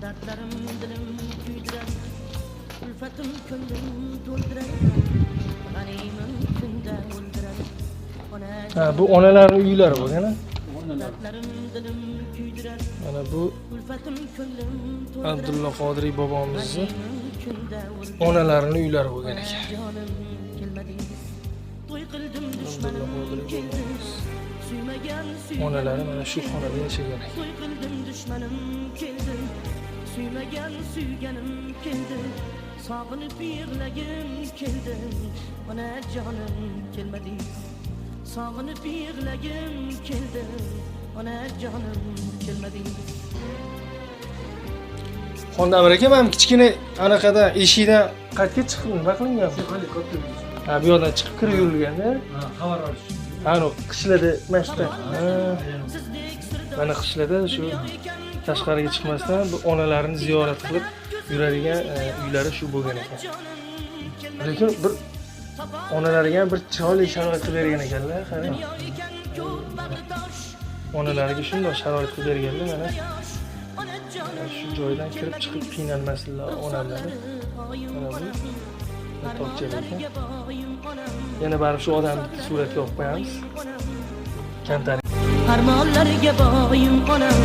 Dertlerim dilim kuydirar, ulfatim ko'nglim to'ldirar, g'animim kunda o'ldirar. Ha, bu onalarning uylari bo'lgan. Dertlerim dilim kuydirar, Mana bu ulfatim ko'nglim to'ldirar, Abdulla Qodiriy bobomizning kunda o'ldirar. onalarining uylari bo'lgan ekan. Jonim kelmadingiz, to'y qildim dushmanim keldi, suymagan Onalari mana shu xonada yashagan ekan. to'y qildim dushmanim keldi, suymagan suyganim keldi, sog'inib yig'lagim keldi, ona jonim kelmadingiz, sog'inib yig'lagim keldi, ona jonim kelmadingiz. Xondan aka men kichkina anaqada eshikdan qaytga chiqib nima qilingan? Ha, bu yoqdan chiqib kirib yurilganda. Ha, xabar olish. Ano qishlarda mashta. Mana qishlarda shu tashqariga chiqmasdan bu onalarini ziyorat qilib yuradigan uylari shu bo'lgan ekan. Lekin bir onalariga bir chiroyli sharoit qilib bergan ekanlar, qarang. Onalariga shunday sharoit qilib berganlar, mana shu joydan kirib chiqib qiynalmasdilar onalari. Mana bu tokchalar ekan. Yana baribir shu odamni suratga olib qo'yamiz. Kantari. Armonlarga boyim onam,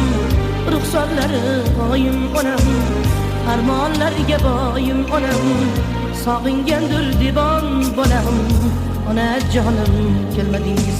ruxsorlari boyim onam, armonlarga boyim onam, sog'ingandir devon bolam, ona jonim kelmadingiz.